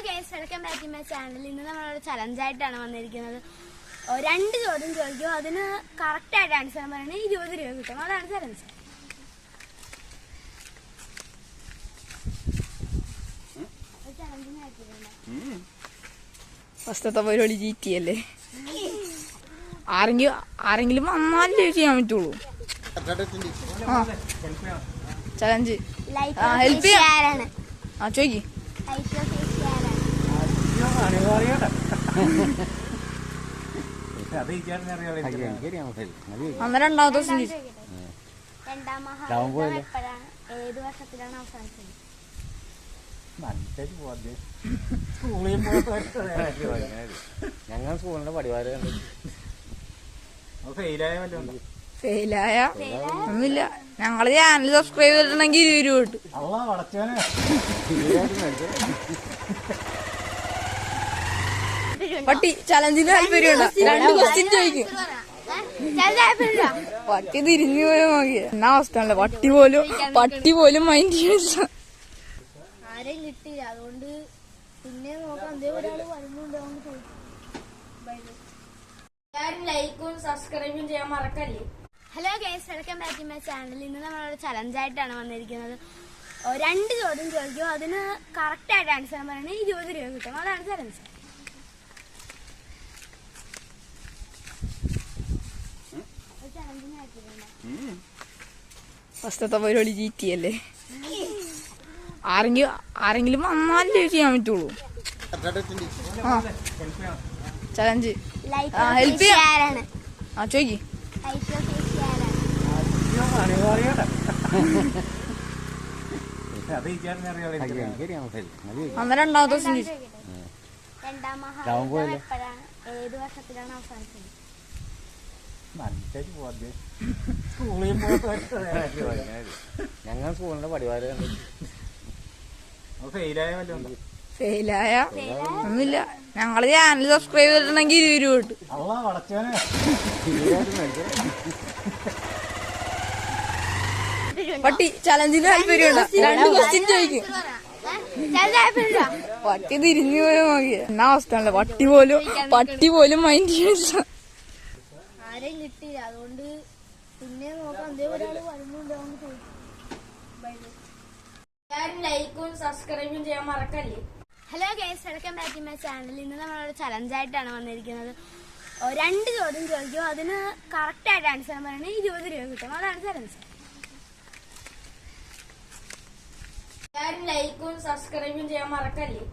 Guys, welcome back to my channel. ഇന്ന് നമ്മളൊരു ചലഞ്ചായിട്ടാണ് വന്നിരിക്കുന്നത്. 2 ചോദ്യം ചോദിക്കും, അതിന് കറക്റ്റ് ആയിട്ട് ആൻസർ പറയണേ 20 രൂപ കിട്ടും. അതാണ് ചലഞ്ച്. ഫസ്റ്റത്തെ പരിപാടി ജീറ്റിയല്ലേ. ആരെങ്കിലും വന്നാലേ ചെയ്യാൻ പറ്റുള്ളൂ. ചലഞ്ച് ഹെൽപ്പ് ചെയ്യാൻ ചോദിക്ക്. രണ്ടാമത്തെ ദിവസം രണ്ടാം മഹായുദ്ധം എപ്പോഴാണ്, ഏത് വർഷത്തിലാണ് അവസാനിച്ചത്? ഞങ്ങൾ സ്കൂളിന്റെ പടിവാര ഫെയിലായ ഒന്നുമില്ല. ഞങ്ങള് ചാനൽ സബ്സ്ക്രൈബ് ചെയ്തിട്ടുണ്ടെങ്കിൽ 20 രൂപ കിട്ടും. പട്ടി ചലഞ്ചിന് താല്പര്യമുണ്ടോ? 2 ക്വസ്റ്റ്യൻ ചോദിക്കും. പട്ടി തിരിഞ്ഞു പോയാൽ നോക്കിയ എന്നാ അവസ്ഥ. പട്ടി പോലും മൈൻഡ് ചെയ്യില്ല. ആരെയും കിട്ടിയില്ല, അതുകൊണ്ട് പിന്നെ നോക്കാം. ലൈക്കും സബ്സ്ക്രൈബും ചെയ്യാൻ മറക്കല്ലേ. Hello guys, welcome back to my channel. ഇന്ന് നമ്മളൊരു ചലഞ്ചായിട്ടാണ് വന്നിരിക്കുന്നത്. 2 ചോദ്യം ചോദിക്കും, അതിന് കറക്റ്റ് ആയിട്ട് ആൻസർ പറയണേ 20 രൂപ കിട്ടും. അതാണ് ചലഞ്ച്. ഫസ്റ്റത്തെ പരിപാടി ജീറ്റിയല്ലേ. ആരെങ്കിലും വന്നാലേ ചെയ്യാൻ പറ്റുള്ളൂ. ചലഞ്ച് ഹെൽപ്പ് ചെയ്യാൻ ചോദിക്ക്. രണ്ടാമത്തെ ദിവസം രണ്ടാം മഹായുദ്ധം എപ്പോഴാണ്, ഏത് വർഷത്തിലാണ് അവസാനിച്ചത്? ഞങ്ങൾ സ്കൂളിന്റെ പടിവാര ഫെയിലായ ഒന്നുമില്ല. ഞങ്ങള് ചാനൽ സബ്സ്ക്രൈബ് ചെയ്തിട്ടുണ്ടെങ്കിൽ 20 രൂപ കിട്ടും. പട്ടി ചലഞ്ചിന് താല്പര്യമുണ്ടോ? 2 ക്വസ്റ്റ്യൻ ചോദിക്കും. പട്ടി തിരിഞ്ഞു പോയാൽ നോക്കിയ എന്നാ അവസ്ഥ. പട്ടി പോലും മൈൻഡ് ചെയ്യില്ല. ആരെയും കിട്ടിയില്ല, അതുകൊണ്ട് പിന്നെ നോക്കാം. ലൈക്കും സബ്സ്ക്രൈബും ചെയ്യാൻ മറക്കല്ലേ. Hello guys, welcome back to my channel. ഇന്ന് നമ്മളൊരു ചലഞ്ചായിട്ടാണ് വന്നിരിക്കുന്നത്. 2 ചോദ്യം ചോദിക്കും, അതിന് കറക്റ്റ് ആയിട്ട് ആൻസർ പറയണേ 20 രൂപ കിട്ടും. അതാണ് ചലഞ്ച്. ലൈക്കും സബ്സ്ക്രൈബും ചെയ്യാൻ മറക്കല്ലേ.